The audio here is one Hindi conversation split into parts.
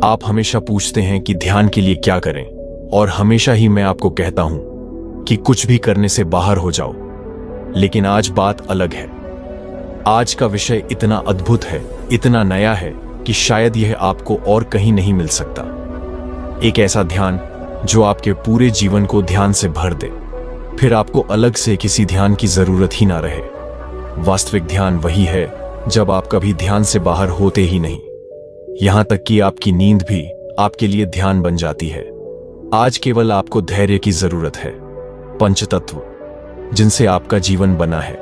आप हमेशा पूछते हैं कि ध्यान के लिए क्या करें, और हमेशा ही मैं आपको कहता हूं कि कुछ भी करने से बाहर हो जाओ। लेकिन आज बात अलग है। आज का विषय इतना अद्भुत है, इतना नया है कि शायद यह आपको और कहीं नहीं मिल सकता। एक ऐसा ध्यान जो आपके पूरे जीवन को ध्यान से भर दे, फिर आपको अलग से किसी ध्यान की जरूरत ही ना रहे। वास्तविक ध्यान वही है जब आप कभी ध्यान से बाहर होते ही नहीं, यहां तक कि आपकी नींद भी आपके लिए ध्यान बन जाती है। आज केवल आपको धैर्य की जरूरत है। पंचतत्व जिनसे आपका जीवन बना है,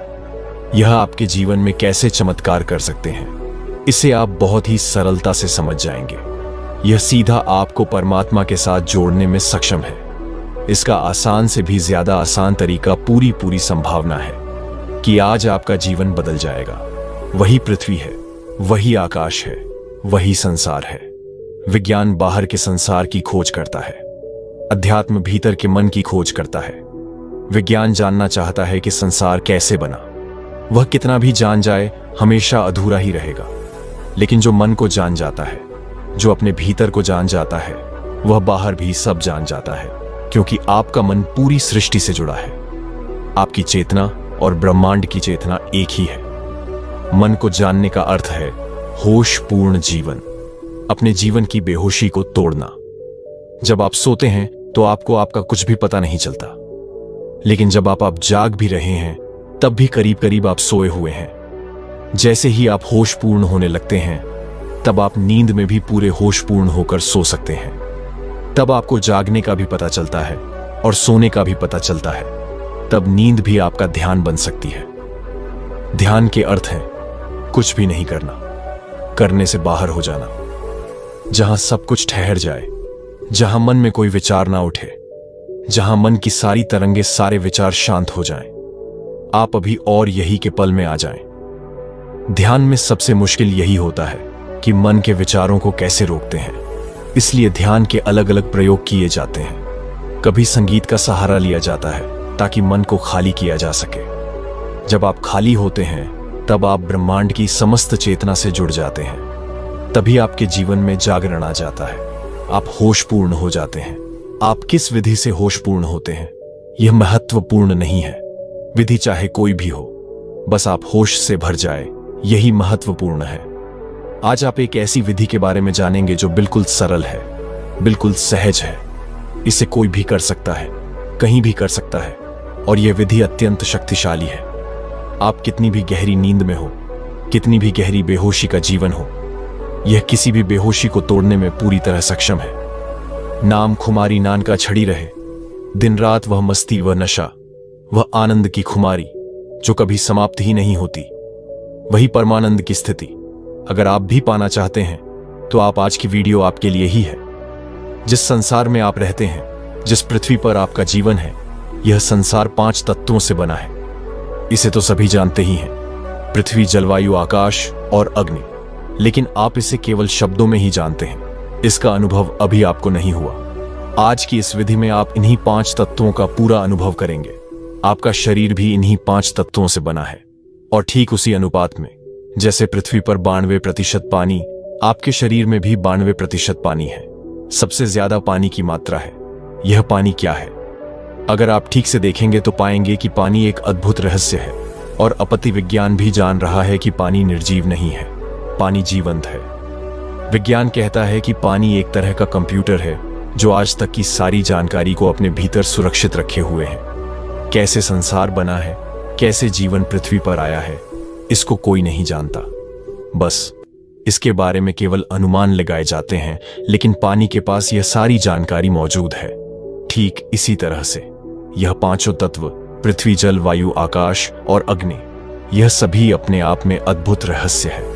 यह आपके जीवन में कैसे चमत्कार कर सकते हैं, इसे आप बहुत ही सरलता से समझ जाएंगे। यह सीधा आपको परमात्मा के साथ जोड़ने में सक्षम है। इसका आसान से भी ज्यादा आसान तरीका पूरी संभावना है कि आज आपका जीवन बदल जाएगा। वही पृथ्वी है, वही आकाश है, वही संसार है। विज्ञान बाहर के संसार की खोज करता है, अध्यात्म भीतर के मन की खोज करता है। विज्ञान जानना चाहता है कि संसार कैसे बना। वह कितना भी जान जाए हमेशा अधूरा ही रहेगा। लेकिन जो मन को जान जाता है, जो अपने भीतर को जान जाता है, वह बाहर भी सब जान जाता है, क्योंकि आपका मन पूरी सृष्टि से जुड़ा है। आपकी चेतना और ब्रह्मांड की चेतना एक ही है। मन को जानने का अर्थ है होशपूर्ण जीवन, अपने जीवन की बेहोशी को तोड़ना। जब आप सोते हैं तो आपको आपका कुछ भी पता नहीं चलता, लेकिन जब आप जाग भी रहे हैं तब भी करीब करीब आप सोए हुए हैं। जैसे ही आप होशपूर्ण होने लगते हैं, तब आप नींद में भी पूरे होशपूर्ण होकर सो सकते हैं। तब आपको जागने का भी पता चलता है और सोने का भी पता चलता है। तब नींद भी आपका ध्यान बन सकती है। ध्यान के अर्थ है कुछ भी नहीं करना, करने से बाहर हो जाना, जहां सब कुछ ठहर जाए, जहां मन में कोई विचार ना उठे, जहां मन की सारी तरंगे, सारे विचार शांत हो जाएं। आप अभी और यही के पल में आ जाएं। ध्यान में सबसे मुश्किल यही होता है कि मन के विचारों को कैसे रोकते हैं। इसलिए ध्यान के अलग अलग प्रयोग किए जाते हैं। कभी संगीत का सहारा लिया जाता है ताकि मन को खाली किया जा सके। जब आप खाली होते हैं तब आप ब्रह्मांड की समस्त चेतना से जुड़ जाते हैं। तभी आपके जीवन में जागरण आ जाता है, आप होशपूर्ण हो जाते हैं। आप किस विधि से होशपूर्ण होते हैं यह महत्वपूर्ण नहीं है। विधि चाहे कोई भी हो, बस आप होश से भर जाए, यही महत्वपूर्ण है। आज आप एक ऐसी विधि के बारे में जानेंगे जो बिल्कुल सरल है, बिल्कुल सहज है। इसे कोई भी कर सकता है, कहीं भी कर सकता है, और यह विधि अत्यंत शक्तिशाली है। आप कितनी भी गहरी नींद में हो, कितनी भी गहरी बेहोशी का जीवन हो, यह किसी भी बेहोशी को तोड़ने में पूरी तरह सक्षम है। नाम खुमारी नान का छड़ी रहे, दिन रात वह मस्ती, वह नशा, वह आनंद की खुमारी जो कभी समाप्त ही नहीं होती, वही परमानंद की स्थिति। अगर आप भी पाना चाहते हैं तो आप आज की वीडियो आपके लिए ही है। जिस संसार में आप रहते हैं, जिस पृथ्वी पर आपका जीवन है, यह संसार 5 तत्वों से बना है। इसे तो सभी जानते ही हैं, पृथ्वी, जलवायु, आकाश और अग्नि। लेकिन आप इसे केवल शब्दों में ही जानते हैं। इसका अनुभव अभी आपको नहीं हुआ। आज की इस विधि में आप इन्हीं 5 तत्वों का पूरा अनुभव करेंगे। आपका शरीर भी इन्हीं 5 तत्वों से बना है, और ठीक उसी अनुपात में जैसे पृथ्वी पर 92% पानी, आपके शरीर में भी 92% पानी है। सबसे ज्यादा पानी की मात्रा है। यह पानी क्या है? अगर आप ठीक से देखेंगे तो पाएंगे कि पानी एक अद्भुत रहस्य है, और अपत्य विज्ञान भी जान रहा है कि पानी निर्जीव नहीं है, पानी जीवंत है। विज्ञान कहता है कि पानी एक तरह का कंप्यूटर है जो आज तक की सारी जानकारी को अपने भीतर सुरक्षित रखे हुए है। कैसे संसार बना है, कैसे जीवन पृथ्वी पर आया है, इसको कोई नहीं जानता। बस इसके बारे में केवल अनुमान लगाए जाते हैं, लेकिन पानी के पास यह सारी जानकारी मौजूद है। ठीक इसी तरह से यह 5 तत्व, पृथ्वी, जल, वायु, आकाश और अग्नि, यह सभी अपने आप में अद्भुत रहस्य है।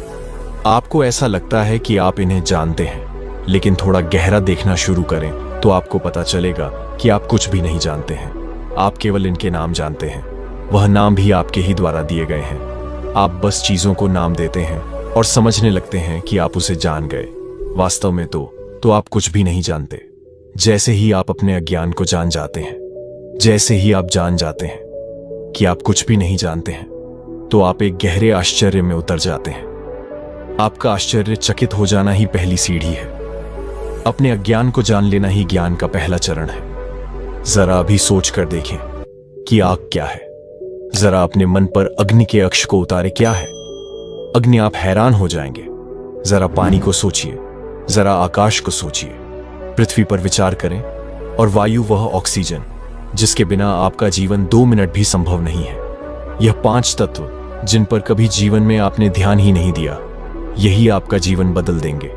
आपको ऐसा लगता है कि आप इन्हें जानते हैं, लेकिन थोड़ा गहरा देखना शुरू करें तो आपको पता चलेगा कि आप कुछ भी नहीं जानते हैं। आप केवल इनके नाम जानते हैं। वह नाम भी आपके ही द्वारा दिए गए हैं। आप बस चीजों को नाम देते हैं और समझने लगते हैं कि आप उसे जान गए। वास्तव में तो आप कुछ भी नहीं जानते। जैसे ही आप अपने अज्ञान को जान जाते हैं, जैसे ही आप जान जाते हैं कि आप कुछ भी नहीं जानते हैं, तो आप एक गहरे आश्चर्य में उतर जाते हैं। आपका आश्चर्यचकित हो जाना ही पहली सीढ़ी है। अपने अज्ञान को जान लेना ही ज्ञान का पहला चरण है। जरा अभी सोच कर देखें कि आग क्या है। जरा अपने मन पर अग्नि के अक्ष को उतारे, क्या है अग्नि? आप हैरान हो जाएंगे। जरा पानी को सोचिए, जरा आकाश को सोचिए, पृथ्वी पर विचार करें, और वायु, वह ऑक्सीजन जिसके बिना आपका जीवन 2 मिनट भी संभव नहीं है। यह 5 तत्व जिन पर कभी जीवन में आपने ध्यान ही नहीं दिया, यही आपका जीवन बदल देंगे।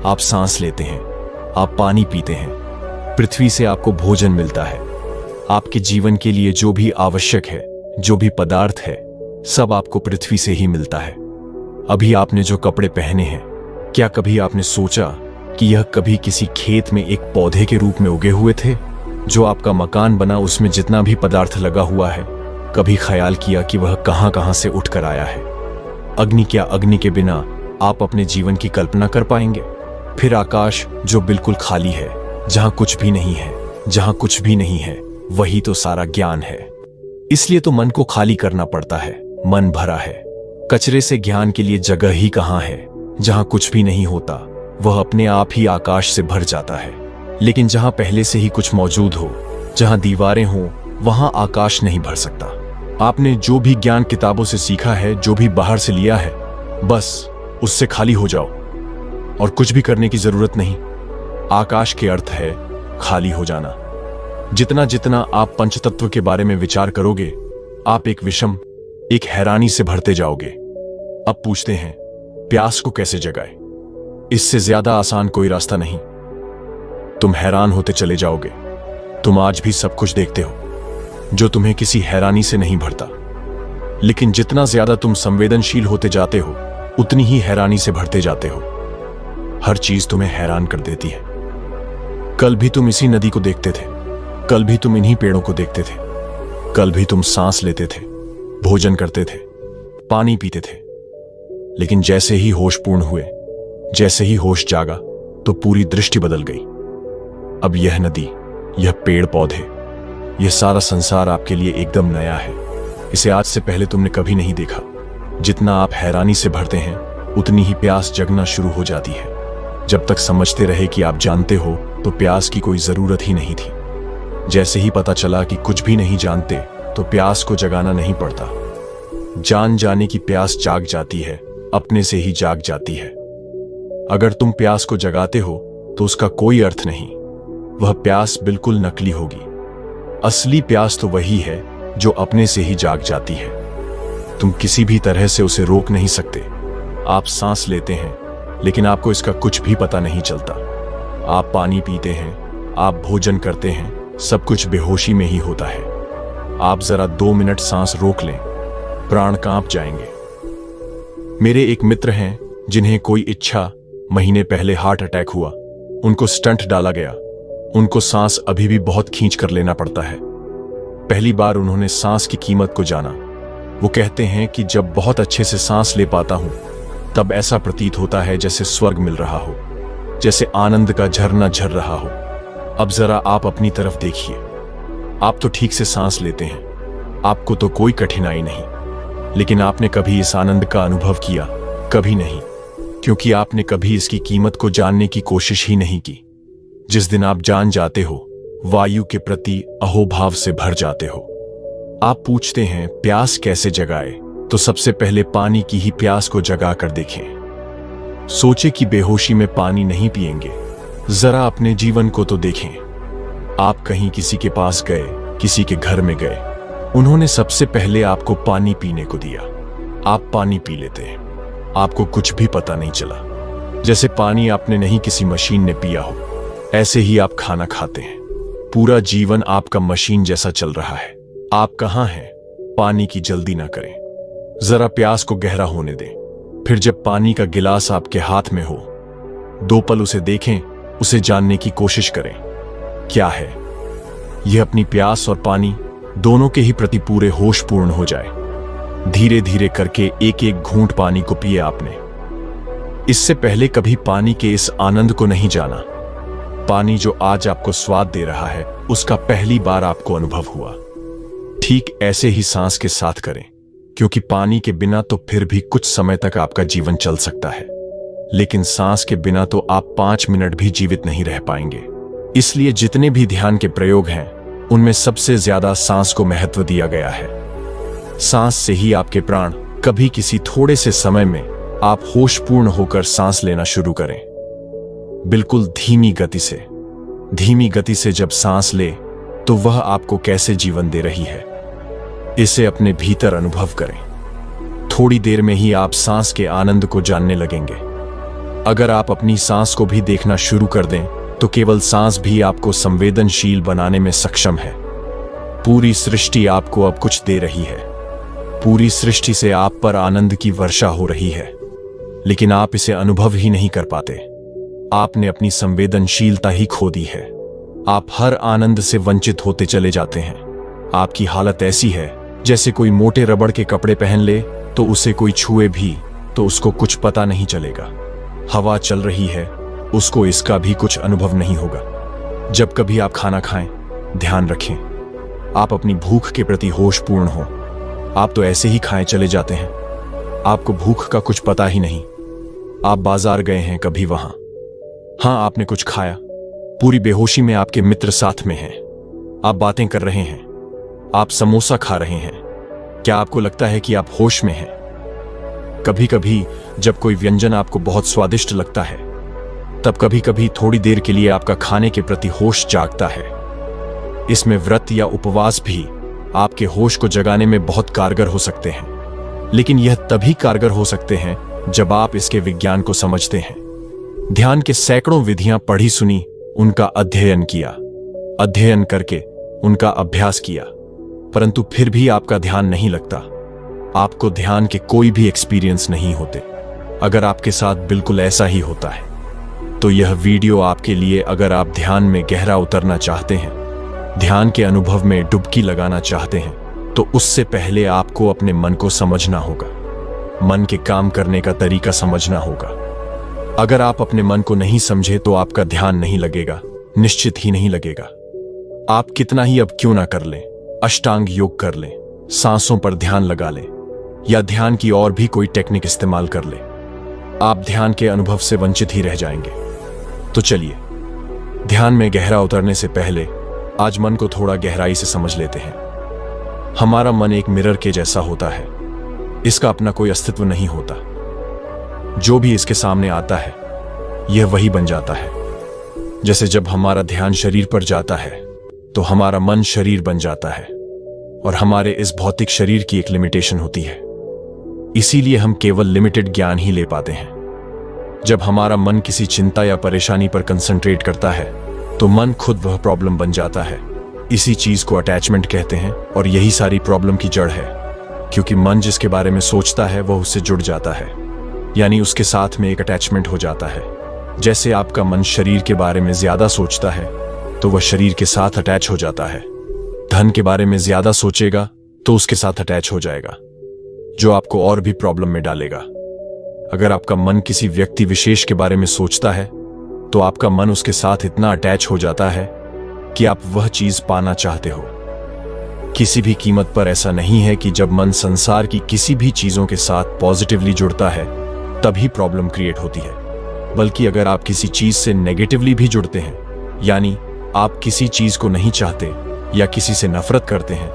आप सांस लेते हैं, आप पानी पीते हैं, पृथ्वी से आपको भोजन मिलता है। आपके जीवन के लिए जो भी आवश्यक है, जो भी पदार्थ है, सब आपको पृथ्वी से ही मिलता है। अभी आपने जो कपड़े पहने हैं, क्या कभी आपने सोचा कि यह कभी किसी खेत में एक पौधे के रूप में उगे हुए थे? जो आपका मकान बना, उसमें जितना भी पदार्थ लगा हुआ है, कभी ख्याल किया कि वह कहां कहां से उठकर आया है? अग्नि, क्या अग्नि के बिना आप अपने जीवन की कल्पना कर पाएंगे? फिर आकाश, जो बिल्कुल खाली है, जहां कुछ भी नहीं है, जहां कुछ भी नहीं है, वही तो सारा ज्ञान है। इसलिए तो मन को खाली करना पड़ता है। मन भरा है कचरे से, ज्ञान के लिए जगह ही कहां है। जहां कुछ भी नहीं होता, वह अपने आप ही आकाश से भर जाता है। लेकिन जहां पहले से ही कुछ मौजूद हो, जहां दीवारें हों, वहां आकाश नहीं भर सकता। आपने जो भी ज्ञान किताबों से सीखा है, जो भी बाहर से लिया है, बस उससे खाली हो जाओ और कुछ भी करने की जरूरत नहीं। आकाश के अर्थ है खाली हो जाना। जितना जितना आप पंचतत्व के बारे में विचार करोगे, आप एक विषम, एक हैरानी से भरते जाओगे। अब पूछते हैं, प्यास को कैसे जगाए? इससे ज्यादा आसान कोई रास्ता नहीं। तुम हैरान होते चले जाओगे। तुम आज भी सब कुछ देखते हो जो तुम्हें किसी हैरानी से नहीं भरता, लेकिन जितना ज्यादा तुम संवेदनशील होते जाते हो, उतनी ही हैरानी से भरते जाते हो। हर चीज तुम्हें हैरान कर देती है। कल भी तुम इसी नदी को देखते थे, कल भी तुम इन्हीं पेड़ों को देखते थे, कल भी तुम सांस लेते थे, भोजन करते थे, पानी पीते थे। लेकिन जैसे ही होश पूर्ण हुए, जैसे ही होश जागा, तो पूरी दृष्टि बदल गई। अब यह नदी, यह पेड़ पौधे, यह सारा संसार आपके लिए एकदम नया है। इसे आज से पहले तुमने कभी नहीं देखा। जितना आप हैरानी से भरते हैं, उतनी ही प्यास जगना शुरू हो जाती है। जब तक समझते रहे कि आप जानते हो, तो प्यास की कोई जरूरत ही नहीं थी। जैसे ही पता चला कि कुछ भी नहीं जानते, तो प्यास को जगाना नहीं पड़ता। जान जाने की प्यास जाग जाती है, अपने से ही जाग जाती है। अगर तुम प्यास को जगाते हो, तो उसका कोई अर्थ नहीं। वह प्यास बिल्कुल नकली होगी। असली प्यास तो वही है जो अपने से ही जाग जाती है। तुम किसी भी तरह से उसे रोक नहीं सकते। आप सांस लेते हैं, लेकिन आपको इसका कुछ भी पता नहीं चलता। आप पानी पीते हैं, आप भोजन करते हैं, सब कुछ बेहोशी में ही होता है। आप जरा 2 मिनट सांस रोक लें, प्राण कांप जाएंगे। मेरे एक मित्र हैं जिन्हें कोई इच्छा महीने पहले हार्ट अटैक हुआ। उनको स्टंट डाला गया। उनको सांस अभी भी बहुत खींच कर लेना पड़ता है। पहली बार उन्होंने सांस की कीमत को जाना। वो कहते हैं कि जब बहुत अच्छे से सांस ले पाता हूं, तब ऐसा प्रतीत होता है जैसे स्वर्ग मिल रहा हो, जैसे आनंद का झरना झर रहा हो। अब जरा आप अपनी तरफ देखिए। आप तो ठीक से सांस लेते हैं, आपको तो कोई कठिनाई नहीं, लेकिन आपने कभी इस आनंद का अनुभव किया? कभी नहीं, क्योंकि आपने कभी इसकी कीमत को जानने की कोशिश ही नहीं की। जिस दिन आप जान जाते हो, वायु के प्रति अहोभाव से भर जाते हो। आप पूछते हैं प्यास कैसे जगाए, तो सबसे पहले पानी की ही प्यास को जगा कर देखें। सोचे कि बेहोशी में पानी नहीं पिएंगे। जरा अपने जीवन को तो देखें। आप कहीं किसी के पास गए, किसी के घर में गए, उन्होंने सबसे पहले आपको पानी पीने को दिया। आप पानी पी लेते हैं, आपको कुछ भी पता नहीं चला। जैसे पानी आपने नहीं किसी मशीन ने पिया हो, ऐसे ही आप खाना खाते हैं। पूरा जीवन आपका मशीन जैसा चल रहा है। आप कहां हैं? पानी की जल्दी ना करें, जरा प्यास को गहरा होने दें। फिर जब पानी का गिलास आपके हाथ में हो, 2 पल उसे देखें, उसे जानने की कोशिश करें। क्या है यह? अपनी प्यास और पानी दोनों के ही प्रति पूरे होश पूर्ण हो जाए। धीरे धीरे करके एक एक घूंट पानी को पिए आपने। इससे पहले कभी पानी के इस आनंद को नहीं जाना। पानी जो आज आपको स्वाद दे रहा है, उसका पहली बार आपको अनुभव हुआ। ठीक ऐसे ही सांस के साथ करें, क्योंकि पानी के बिना तो फिर भी कुछ समय तक आपका जीवन चल सकता है, लेकिन सांस के बिना तो आप 5 मिनट भी जीवित नहीं रह पाएंगे। इसलिए जितने भी ध्यान के प्रयोग हैं, उनमें सबसे ज्यादा सांस को महत्व दिया गया है। सांस से ही आपके प्राण, कभी किसी थोड़े से समय में आप होशपूर्ण होकर सांस लेना शुरू करें। बिल्कुल धीमी गति से। धीमी गति से जब सांस ले तो वह आपको कैसे जीवन दे रही है, इसे अपने भीतर अनुभव करें। थोड़ी देर में ही आप सांस के आनंद को जानने लगेंगे। अगर आप अपनी सांस को भी देखना शुरू कर दें तो केवल सांस भी आपको संवेदनशील बनाने में सक्षम है। पूरी सृष्टि आपको अब कुछ दे रही है। पूरी सृष्टि से आप पर आनंद की वर्षा हो रही है, लेकिन आप इसे अनुभव ही नहीं कर पाते। आपने अपनी संवेदनशीलता ही खो दी है। आप हर आनंद से वंचित होते चले जाते हैं। आपकी हालत ऐसी है जैसे कोई मोटे रबड़ के कपड़े पहन ले तो उसे कोई छुए भी तो उसको कुछ पता नहीं चलेगा। हवा चल रही है, उसको इसका भी कुछ अनुभव नहीं होगा। जब कभी आप खाना खाएं, ध्यान रखें, आप अपनी भूख के प्रति होशपूर्ण हो। आप तो ऐसे ही खाएं चले जाते हैं, आपको भूख का कुछ पता ही नहीं। आप बाजार गए हैं कभी, वहां हाँ आपने कुछ खाया, पूरी बेहोशी में आपके मित्र साथ में हैं, आप बातें कर रहे हैं, आप समोसा खा रहे हैं। क्या आपको लगता है कि आप होश में हैं? कभी कभी जब कोई व्यंजन आपको बहुत स्वादिष्ट लगता है, तब कभी कभी थोड़ी देर के लिए आपका खाने के प्रति होश जागता है। इसमें व्रत या उपवास भी आपके होश को जगाने में बहुत कारगर हो सकते हैं, लेकिन यह तभी कारगर हो सकते हैं जब आप इसके विज्ञान को समझते हैं। ध्यान के सैकड़ों विधियां पढ़ी सुनी, उनका अध्ययन किया, अध्ययन करके उनका अभ्यास किया, परंतु फिर भी आपका ध्यान नहीं लगता। आपको ध्यान के कोई भी एक्सपीरियंस नहीं होते। अगर आपके साथ बिल्कुल ऐसा ही होता है तो यह वीडियो आपके लिए। अगर आप ध्यान में गहरा उतरना चाहते हैं, ध्यान के अनुभव में डुबकी लगाना चाहते हैं, तो उससे पहले आपको अपने मन को समझना होगा। मन के काम करने का तरीका समझना होगा। अगर आप अपने मन को नहीं समझे तो आपका ध्यान नहीं लगेगा, निश्चित ही नहीं लगेगा। आप कितना ही अब क्यों ना कर लें, अष्टांग योग कर लें, सांसों पर ध्यान लगा लें या ध्यान की और भी कोई टेक्निक इस्तेमाल कर लें, आप ध्यान के अनुभव से वंचित ही रह जाएंगे। तो चलिए, ध्यान में गहरा उतरने से पहले आज मन को थोड़ा गहराई से समझ लेते हैं। हमारा मन एक मिरर के जैसा होता है। इसका अपना कोई अस्तित्व नहीं होता। जो भी इसके सामने आता है, यह वही बन जाता है। जैसे जब हमारा ध्यान शरीर पर जाता है तो हमारा मन शरीर बन जाता है, और हमारे इस भौतिक शरीर की एक लिमिटेशन होती है। इसीलिए हम केवल लिमिटेड ज्ञान ही ले पाते हैं। जब हमारा मन किसी चिंता या परेशानी पर कंसंट्रेट करता है तो मन खुद वह प्रॉब्लम बन जाता है। इसी चीज को अटैचमेंट कहते हैं, और यही सारी प्रॉब्लम की जड़ है। क्योंकि मन जिसके बारे में सोचता है वह उससे जुड़ जाता है, यानी उसके साथ में एक अटैचमेंट हो जाता है। जैसे आपका मन शरीर के बारे में ज्यादा सोचता है तो वह शरीर के साथ अटैच हो जाता है। धन के बारे में ज्यादा सोचेगा तो उसके साथ अटैच हो जाएगा, जो आपको और भी प्रॉब्लम में डालेगा। अगर आपका मन किसी व्यक्ति विशेष के बारे में सोचता है तो आपका मन उसके साथ इतना अटैच हो जाता है कि आप वह चीज पाना चाहते हो। किसी भी कीमत पर ऐसा नहीं है कि जब मन संसार की किसी भी चीजों के साथ पॉजिटिवली जुड़ता है तभी प्रॉब्लम क्रिएट होती है, बल्कि अगर आप किसी चीज से नेगेटिवली भी जुड़ते हैं, यानी आप किसी चीज को नहीं चाहते या किसी से नफरत करते हैं,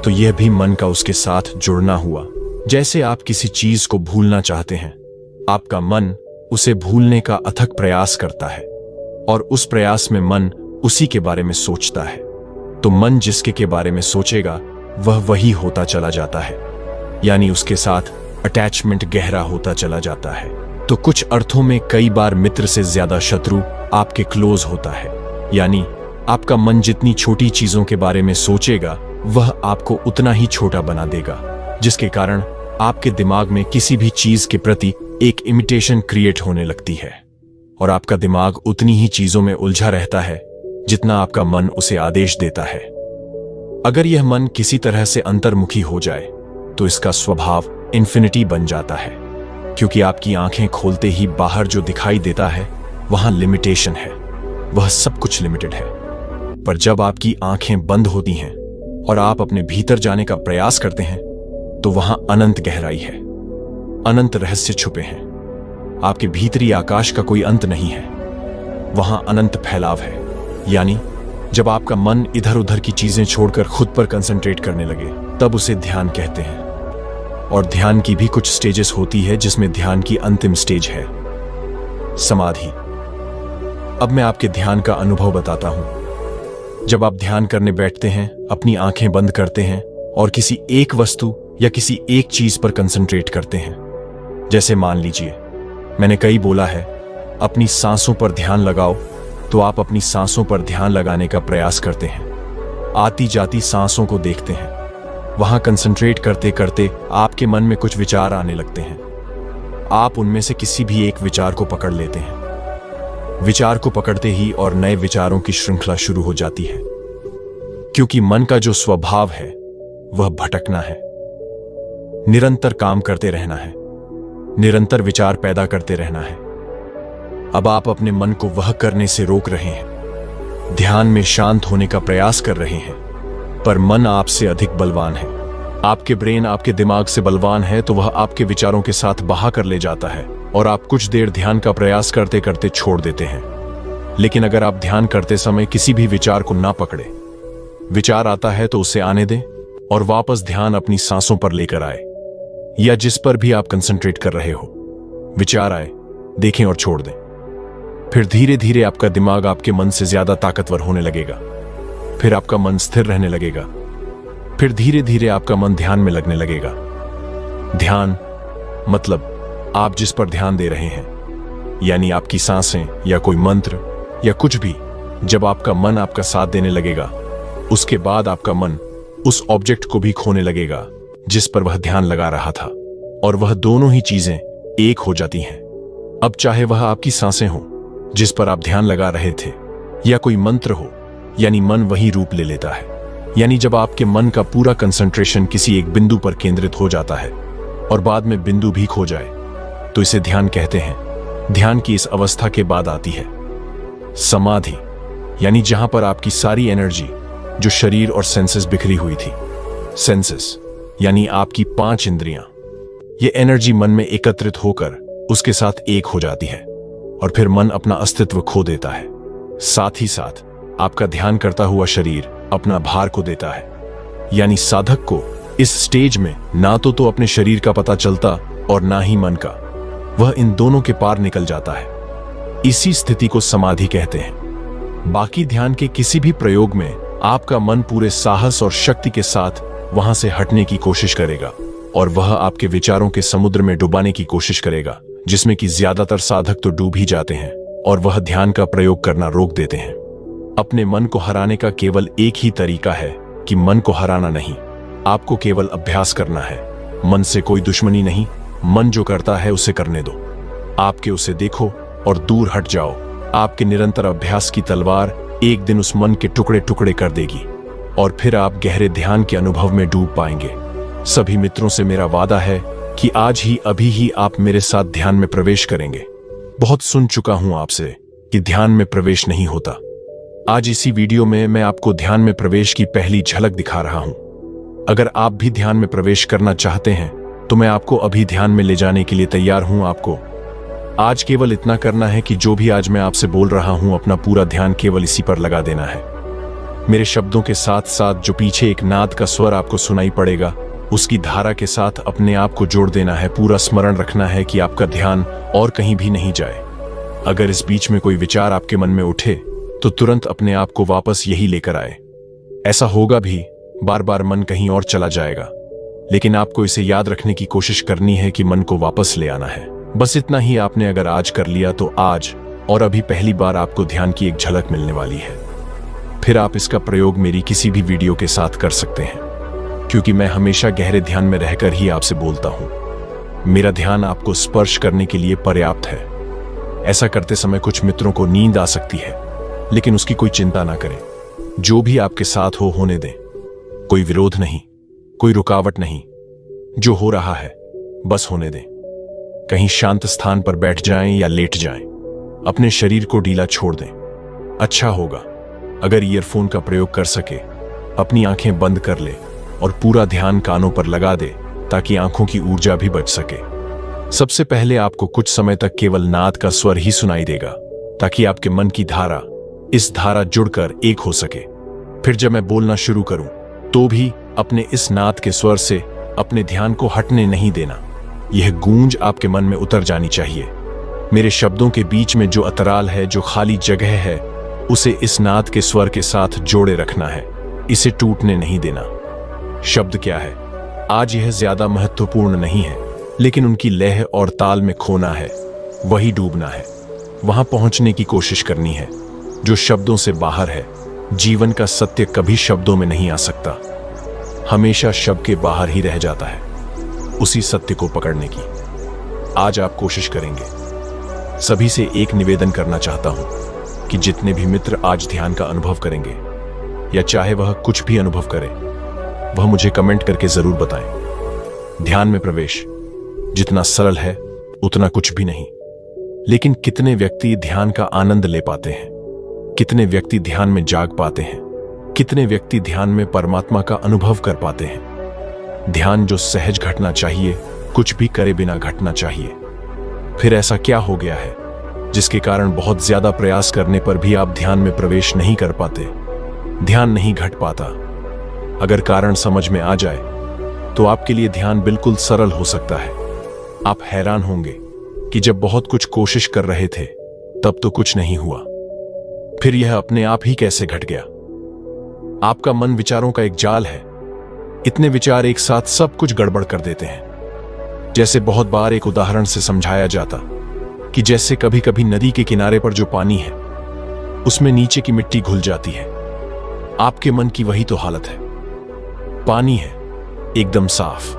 तो यह भी मन का उसके साथ जुड़ना हुआ। जैसे आप किसी चीज को भूलना चाहते हैं, आपका मन उसे भूलने का अथक प्रयास करता है, और उस प्रयास में मन उसी के बारे में सोचता है। तो मन जिसके के बारे में सोचेगा वह वही होता चला जाता है, यानी उसके साथ अटैचमेंट गहरा होता चला जाता है। तो कुछ अर्थों में कई बार मित्र से ज्यादा शत्रु आपके क्लोज होता है, यानी आपका मन जितनी छोटी चीजों के बारे में सोचेगा वह आपको उतना ही छोटा बना देगा, जिसके कारण आपके दिमाग में किसी भी चीज के प्रति एक इमिटेशन क्रिएट होने लगती है, और आपका दिमाग उतनी ही चीजों में उलझा रहता है जितना आपका मन उसे आदेश देता है। अगर यह मन किसी तरह से अंतर्मुखी हो जाए तो इसका स्वभाव इन्फिनिटी बन जाता है, क्योंकि आपकी आंखें खोलते ही बाहर जो दिखाई देता है वहां लिमिटेशन है, वह सब कुछ लिमिटेड है। पर जब आपकी आंखें बंद होती हैं और आप अपने भीतर जाने का प्रयास करते हैं तो वहां अनंत गहराई है, अनंत रहस्य छुपे हैं। आपके भीतरी आकाश का कोई अंत नहीं है, वहां अनंत फैलाव है। यानी जब आपका मन इधर उधर की चीजें छोड़कर खुद पर कंसंट्रेट करने लगे, तब उसे ध्यान कहते हैं। और ध्यान की भी कुछ स्टेजेस होती है, जिसमें ध्यान की अंतिम स्टेज है समाधि। अब मैं आपके ध्यान का अनुभव बताता हूं। जब आप ध्यान करने बैठते हैं, अपनी आंखें बंद करते हैं और किसी एक वस्तु या किसी एक चीज पर कंसंट्रेट करते हैं। जैसे मान लीजिए मैंने कई बोला है, अपनी सांसों पर ध्यान लगाओ, तो आप अपनी सांसों पर ध्यान लगाने का प्रयास करते हैं। आती जाती सांसों को देखते हैं। वहां कंसंट्रेट करते करते आपके मन में कुछ विचार आने लगते हैं। आप उनमें से किसी भी एक विचार को पकड़ लेते हैं। विचार को पकड़ते ही और नए विचारों की श्रृंखला शुरू हो जाती है, क्योंकि मन का जो स्वभाव है वह भटकना है, निरंतर काम करते रहना है, निरंतर विचार पैदा करते रहना है। अब आप अपने मन को वह करने से रोक रहे हैं, ध्यान में शांत होने का प्रयास कर रहे हैं, पर मन आपसे अधिक बलवान है। आपके ब्रेन आपके दिमाग से बलवान है, तो वह आपके विचारों के साथ बहा कर ले जाता है और आप कुछ देर ध्यान का प्रयास करते करते छोड़ देते हैं। लेकिन अगर आप ध्यान करते समय किसी भी विचार को ना पकड़े, विचार आता है तो उसे आने दें और वापस ध्यान अपनी सांसों पर लेकर आए, या जिस पर भी आप कंसंट्रेट कर रहे हो। विचार आए, देखें और छोड़ दें। फिर धीरे धीरे आपका दिमाग आपके मन से ज्यादा ताकतवर होने लगेगा। फिर आपका मन स्थिर रहने लगेगा। फिर धीरे धीरे आपका मन ध्यान में लगने लगेगा। ध्यान मतलब आप जिस पर ध्यान दे रहे हैं, यानी आपकी सांसें या कोई मंत्र या कुछ भी। जब आपका मन आपका साथ देने लगेगा, उसके बाद आपका मन उस ऑब्जेक्ट को भी खोने लगेगा जिस पर वह ध्यान लगा रहा था, और वह दोनों ही चीजें एक हो जाती हैं। अब चाहे वह आपकी सांसें हों जिस पर आप ध्यान लगा रहे थे, या कोई मंत्र हो, यानी मन वही रूप ले लेता है। यानी जब आपके मन का पूरा कंसंट्रेशन किसी एक बिंदु पर केंद्रित हो जाता है और बाद में बिंदु भी खो जाए, तो इसे ध्यान कहते हैं। ध्यान की इस अवस्था के बाद आती है समाधि, यानी जहां पर आपकी सारी एनर्जी जो शरीर और सेंसेस बिखरी हुई थी, सेंसेस यानी आपकी 5 इंद्रियां, ये एनर्जी मन में एकत्रित होकर उसके साथ एक हो जाती है और फिर मन अपना अस्तित्व खो देता है। साथ ही साथ आपका ध्यान करता हुआ शरीर अपना भार को देता है। यानी साधक को इस स्टेज में ना तो अपने शरीर का पता चलता और ना ही मन का, वह इन दोनों के पार निकल जाता है। इसी स्थिति को समाधि कहते हैं। बाकी ध्यान के किसी भी प्रयोग में आपका मन पूरे साहस और शक्ति के साथ वहां से हटने की कोशिश करेगा और वह आपके विचारों के समुद्र में डुबाने की कोशिश करेगा, जिसमें कि ज्यादातर साधक तो डूब ही जाते हैं और वह ध्यान का प्रयोग करना रोक देते हैं। अपने मन को हराने का केवल एक ही तरीका है कि मन को हराना नहीं, आपको केवल अभ्यास करना है। मन से कोई दुश्मनी नहीं, मन जो करता है उसे करने दो। आपके उसे देखो और दूर हट जाओ। आपके निरंतर अभ्यास की तलवार एक दिन उस मन के टुकड़े टुकड़े कर देगी और फिर आप गहरे ध्यान के अनुभव में डूब पाएंगे। सभी मित्रों से मेरा वादा है कि आज ही अभी ही आप मेरे साथ ध्यान में प्रवेश करेंगे। बहुत सुन चुका हूं आपसे कि ध्यान में प्रवेश नहीं होता। आज इसी वीडियो में मैं आपको ध्यान में प्रवेश की पहली झलक दिखा रहा हूं। अगर आप भी ध्यान में प्रवेश करना चाहते हैं तो मैं आपको अभी ध्यान में ले जाने के लिए तैयार हूं। आपको आज केवल इतना करना है कि जो भी आज मैं आपसे बोल रहा हूं, अपना पूरा ध्यान केवल इसी पर लगा देना है। मेरे शब्दों के साथ साथ जो पीछे एक नाद का स्वर आपको सुनाई पड़ेगा, उसकी धारा के साथ अपने आप को जोड़ देना है। पूरा स्मरण रखना है कि आपका ध्यान और कहीं भी नहीं जाए। अगर इस बीच में कोई विचार आपके मन में उठे तो तुरंत अपने आप को वापस यही लेकर आए। ऐसा होगा भी, बार बार मन कहीं और चला जाएगा, लेकिन आपको इसे याद रखने की कोशिश करनी है कि मन को वापस ले आना है। बस इतना ही आपने अगर आज कर लिया तो आज और अभी पहली बार आपको ध्यान की एक झलक मिलने वाली है। फिर आप इसका प्रयोग मेरी किसी भी वीडियो के साथ कर सकते हैं, क्योंकि मैं हमेशा गहरे ध्यान में रहकर ही आपसे बोलता हूं। मेरा ध्यान आपको स्पर्श करने के लिए पर्याप्त है। ऐसा करते समय कुछ मित्रों को नींद आ सकती है, लेकिन उसकी कोई चिंता ना करें। जो भी आपके साथ हो होने दें। कोई विरोध नहीं, कोई रुकावट नहीं। जो हो रहा है बस होने दें। कहीं शांत स्थान पर बैठ जाएं या लेट जाएं। अपने शरीर को ढीला छोड़ दें। अच्छा होगा अगर ईयरफोन का प्रयोग कर सके, अपनी आंखें बंद कर ले और पूरा ध्यान कानों पर लगा दे, ताकि आंखों की ऊर्जा भी बच सके। सबसे पहले आपको कुछ समय तक केवल नाद का स्वर ही सुनाई देगा, ताकि आपके मन की धारा इस धारा जुड़कर एक हो सके। फिर जब मैं बोलना शुरू करूं, तो भी अपने इस नाद के स्वर से अपने ध्यान को हटने नहीं देना। यह गूंज आपके मन में उतर जानी चाहिए। मेरे शब्दों के बीच में जो अंतराल है, जो खाली जगह है, उसे इस नाद के स्वर के साथ जोड़े रखना है, इसे टूटने नहीं देना। शब्द क्या है, आज यह ज्यादा महत्वपूर्ण नहीं है, लेकिन उनकी लय और ताल में खोना है, वही डूबना है, वहां पहुंचने की कोशिश करनी है जो शब्दों से बाहर है। जीवन का सत्य कभी शब्दों में नहीं आ सकता, हमेशा शब्द के बाहर ही रह जाता है। उसी सत्य को पकड़ने की आज आप कोशिश करेंगे। सभी से एक निवेदन करना चाहता हूं कि जितने भी मित्र आज ध्यान का अनुभव करेंगे, या चाहे वह कुछ भी अनुभव करें, वह मुझे कमेंट करके जरूर बताएं। ध्यान में प्रवेश जितना सरल है उतना कुछ भी नहीं, लेकिन कितने व्यक्ति ध्यान का आनंद ले पाते हैं, कितने व्यक्ति ध्यान में जाग पाते हैं, कितने व्यक्ति ध्यान में परमात्मा का अनुभव कर पाते हैं। ध्यान जो सहज घटना चाहिए, कुछ भी करे बिना घटना चाहिए। फिर ऐसा क्या हो गया है जिसके कारण बहुत ज्यादा प्रयास करने पर भी आप ध्यान में प्रवेश नहीं कर पाते, ध्यान नहीं घट पाता? अगर कारण समझ में आ जाए तो आपके लिए ध्यान बिल्कुल सरल हो सकता है। आप हैरान होंगे कि जब बहुत कुछ कोशिश कर रहे थे तब तो कुछ नहीं हुआ, फिर यह अपने आप ही कैसे घट गया? आपका मन विचारों का एक जाल है। इतने विचार एक साथ सब कुछ गड़बड़ कर देते हैं। जैसे बहुत बार एक उदाहरण से समझाया जाता कि जैसे कभी कभी नदी के किनारे पर जो पानी है उसमें नीचे की मिट्टी घुल जाती है। आपके मन की वही तो हालत है। पानी है एकदम साफ,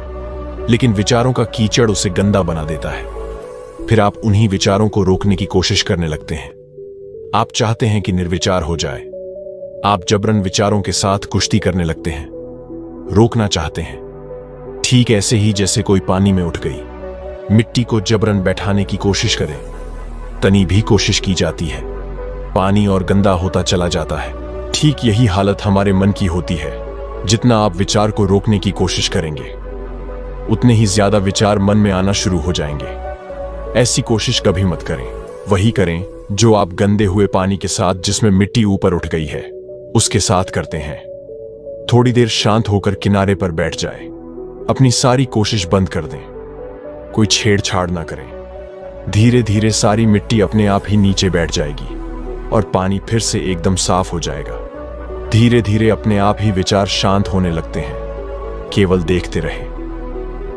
लेकिन विचारों का कीचड़ उसे गंदा बना देता है। फिर आप उन्हीं विचारों को रोकने की कोशिश करने लगते हैं। आप चाहते हैं कि निर्विचार हो जाए। आप जबरन विचारों के साथ कुश्ती करने लगते हैं, रोकना चाहते हैं। ठीक ऐसे ही जैसे कोई पानी में उठ गई मिट्टी को जबरन बैठाने की कोशिश करे, तनी भी कोशिश की जाती है, पानी और गंदा होता चला जाता है। ठीक यही हालत हमारे मन की होती है। जितना आप विचार को रोकने की कोशिश करेंगे, उतने ही ज्यादा विचार मन में आना शुरू हो जाएंगे। ऐसी कोशिश कभी मत करें। वही करें जो आप गंदे हुए पानी के साथ, जिसमें मिट्टी ऊपर उठ गई है, उसके साथ करते हैं। थोड़ी देर शांत होकर किनारे पर बैठ जाएं। अपनी सारी कोशिश बंद कर दें, कोई छेड़छाड़ ना करें। धीरे धीरे सारी मिट्टी अपने आप ही नीचे बैठ जाएगी और पानी फिर से एकदम साफ हो जाएगा। धीरे धीरे अपने आप ही विचार शांत होने लगते हैं। केवल देखते रहे,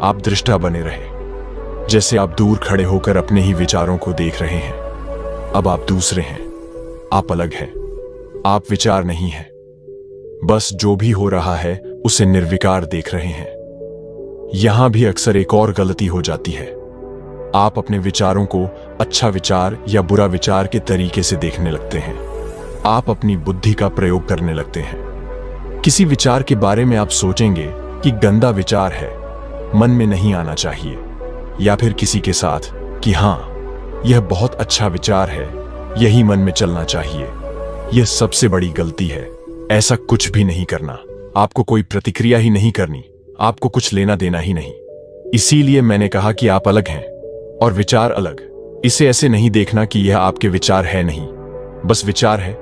आप दृष्टा बने रहे, जैसे आप दूर खड़े होकर अपने ही विचारों को देख रहे हैं। अब आप दूसरे हैं, आप अलग हैं, आप विचार नहीं हैं। बस जो भी हो रहा है उसे निर्विकार देख रहे हैं। यहां भी अक्सर एक और गलती हो जाती है। आप अपने विचारों को अच्छा विचार या बुरा विचार के तरीके से देखने लगते हैं। आप अपनी बुद्धि का प्रयोग करने लगते हैं। किसी विचार के बारे में आप सोचेंगे कि गंदा विचार है, मन में नहीं आना चाहिए, या फिर किसी के साथ कि हां, यह बहुत अच्छा विचार है, यही मन में चलना चाहिए। यह सबसे बड़ी गलती है। ऐसा कुछ भी नहीं करना। आपको कोई प्रतिक्रिया ही नहीं करनी, आपको कुछ लेना देना ही नहीं। इसीलिए मैंने कहा कि आप अलग हैं और विचार अलग। इसे ऐसे नहीं देखना कि यह आपके विचार है, नहीं, बस विचार है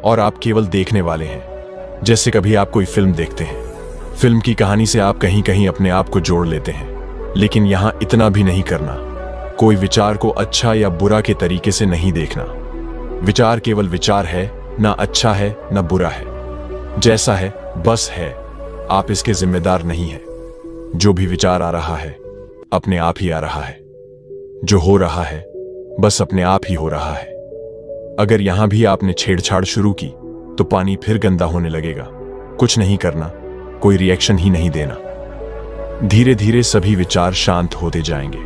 और आप केवल देखने वाले हैं। जैसे कभी आप कोई फिल्म देखते हैं, फिल्म की कहानी से आप कहीं कहीं अपने आप को जोड़ लेते हैं, लेकिन यहां इतना भी नहीं करना। कोई विचार को अच्छा या बुरा के तरीके से नहीं देखना। विचार केवल विचार है, ना अच्छा है ना बुरा है, जैसा है बस है। आप इसके जिम्मेदार नहीं हैं। जो भी विचार आ रहा है अपने आप ही आ रहा है, जो हो रहा है बस अपने आप ही हो रहा है। अगर यहां भी आपने छेड़छाड़ शुरू की तो पानी फिर गंदा होने लगेगा। कुछ नहीं करना, कोई रिएक्शन ही नहीं देना। धीरे धीरे सभी विचार शांत होते जाएंगे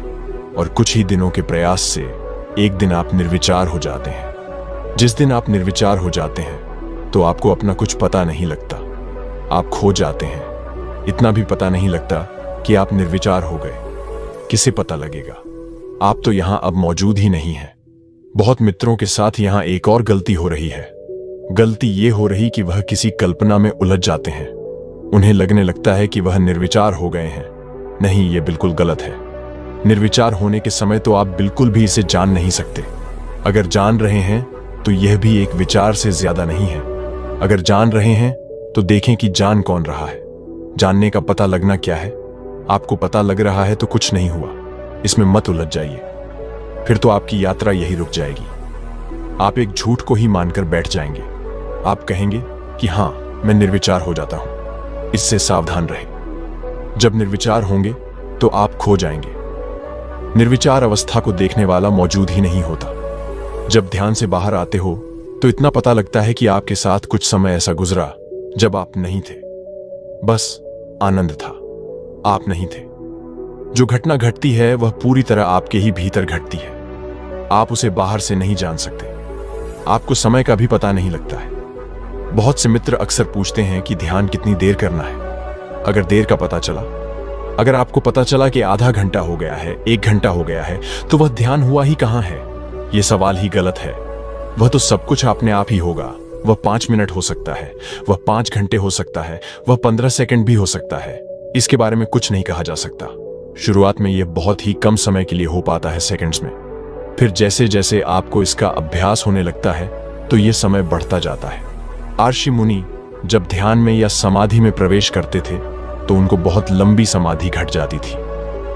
और कुछ ही दिनों के प्रयास से एक दिन आप निर्विचार हो जाते हैं। जिस दिन आप निर्विचार हो जाते हैं तो आपको अपना कुछ पता नहीं लगता, आप खो जाते हैं। इतना भी पता नहीं लगता कि आप निर्विचार हो गए। किसे पता लगेगा? आप तो यहां अब मौजूद ही नहीं हैं। बहुत मित्रों के साथ यहां एक और गलती हो रही है। गलती ये हो रही कि वह किसी कल्पना में उलझ जाते हैं। उन्हें लगने लगता है कि वह निर्विचार हो गए हैं। नहीं, ये बिल्कुल गलत है। निर्विचार होने के समय तो आप बिल्कुल भी इसे जान नहीं सकते। अगर जान रहे हैं तो यह भी एक विचार से ज्यादा नहीं है। अगर जान रहे हैं तो देखें कि जान कौन रहा है। जानने का पता लगना क्या है? आपको पता लग रहा है तो कुछ नहीं हुआ, इसमें मत उलझ जाइए, फिर तो आपकी यात्रा यही रुक जाएगी। आप एक झूठ को ही मानकर बैठ जाएंगे। आप कहेंगे कि हां, मैं निर्विचार हो जाता हूं। इससे सावधान रहें। जब निर्विचार होंगे तो आप खो जाएंगे। निर्विचार अवस्था को देखने वाला मौजूद ही नहीं होता। जब ध्यान से बाहर आते हो तो इतना पता लगता है कि आपके साथ कुछ समय ऐसा गुजरा जब आप नहीं थे, बस आनंद था, आप नहीं थे। जो घटना घटती है वह पूरी तरह आपके ही भीतर घटती है। आप उसे बाहर से नहीं जान सकते। आपको समय का भी पता नहीं लगता है। बहुत से मित्र अक्सर पूछते हैं कि ध्यान कितनी देर करना है। अगर देर का पता चला, अगर आपको पता चला कि आधा घंटा हो गया है, 1 घंटा हो गया है, तो वह ध्यान हुआ ही कहां है? यह सवाल ही गलत है। वह तो सब कुछ अपने आप ही होगा। वह 5 मिनट हो सकता है, वह 5 घंटे हो सकता है, वह 15 सेकंड भी हो सकता है। इसके बारे में कुछ नहीं कहा जा सकता। शुरुआत में यह बहुत ही कम समय के लिए हो पाता है, सेकंड्स में। फिर जैसे जैसे आपको इसका अभ्यास होने लगता है तो यह समय बढ़ता जाता है। आर्षि मुनि जब ध्यान में या समाधि में प्रवेश करते थे तो उनको बहुत लंबी समाधि घट जाती थी।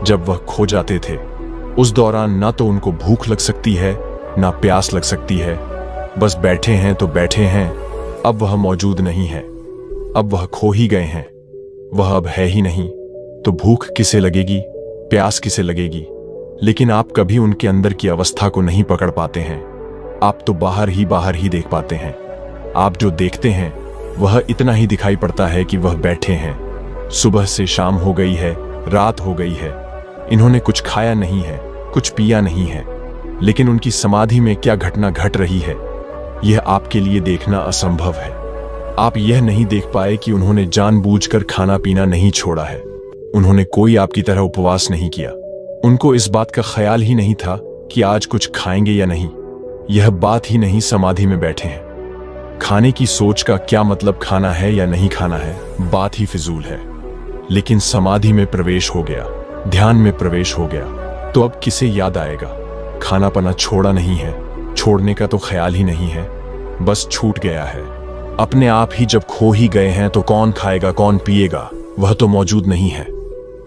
जब वह खो जाते थे उस दौरान ना तो उनको भूख लग सकती है ना प्यास लग सकती है। बस बैठे हैं तो बैठे हैं। अब वह मौजूद नहीं है, अब वह खो ही गए हैं। वह अब है ही नहीं, तो भूख किसे लगेगी, प्यास किसे लगेगी? लेकिन आप कभी उनके अंदर की अवस्था को नहीं पकड़ पाते हैं। आप तो बाहर ही देख पाते हैं। आप जो देखते हैं वह इतना ही दिखाई पड़ता है कि वह बैठे हैं। सुबह से शाम हो गई है, रात हो गई है। इन्होंने कुछ खाया नहीं है, कुछ पिया नहीं है, लेकिन उनकी समाधि में क्या घटना घट रही है यह आपके लिए देखना असंभव है। आप यह नहीं देख पाए कि उन्होंने जानबूझकर खाना पीना नहीं छोड़ा है। उन्होंने कोई आपकी तरह उपवास नहीं किया। उनको इस बात का ख्याल ही नहीं था कि आज कुछ खाएंगे या नहीं। यह बात ही नहीं, समाधि में बैठे हैं। खाने की सोच का क्या मतलब, खाना है या नहीं खाना है, बात ही फिजूल है। लेकिन समाधि में प्रवेश हो गया, ध्यान में प्रवेश हो गया, तो अब किसे याद आएगा? खाना पना छोड़ा नहीं है, छोड़ने का तो ख्याल ही नहीं है, बस छूट गया है। अपने आप ही जब खो ही गए हैं तो कौन खाएगा, कौन पिएगा? वह तो मौजूद नहीं है,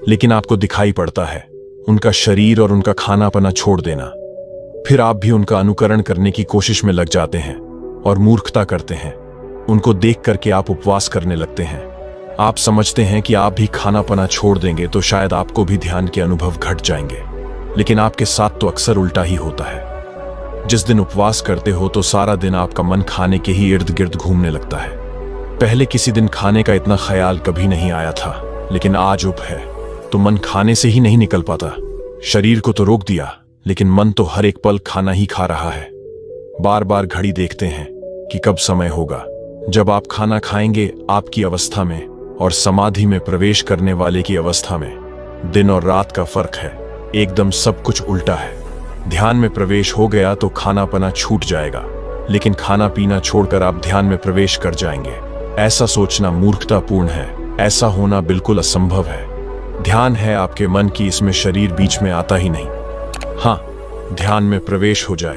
लेकिन आपको दिखाई पड़ता है उनका शरीर और उनका खाना पना छोड़ देना। फिर आप भी उनका अनुकरण करने की कोशिश में लग जाते हैं और मूर्खता करते हैं। उनको देख करके आप उपवास करने लगते हैं। आप समझते हैं कि आप भी खाना पना छोड़ देंगे तो शायद आपको भी ध्यान के अनुभव घट जाएंगे, लेकिन आपके साथ तो अक्सर उल्टा ही होता है। जिस दिन उपवास करते हो तो सारा दिन आपका मन खाने के ही इर्द गिर्द घूमने लगता है। पहले किसी दिन खाने का इतना ख्याल कभी नहीं आया था, लेकिन आज उप है तो मन खाने से ही नहीं निकल पाता। शरीर को तो रोक दिया, लेकिन मन तो हर एक पल खाना ही खा रहा है। बार बार घड़ी देखते हैं कि कब समय होगा जब आप खाना खाएंगे। आपकी अवस्था में और समाधि में प्रवेश करने वाले की अवस्था में दिन और रात का फर्क है। एकदम सब कुछ उल्टा है। ध्यान में प्रवेश हो गया तो खाना पना छूट जाएगा, लेकिन खाना पीना छोड़कर आप ध्यान में प्रवेश कर जाएंगे। ऐसा सोचना मूर्खतापूर्ण है। ऐसा होना बिल्कुल असंभव है। ध्यान है आपके मन की, इसमें शरीर बीच में आता ही नहीं। हाँ, ध्यान में प्रवेश हो जाए,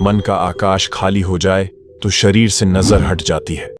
मन का आकाश खाली हो जाए तो शरीर से नजर हट जाती है।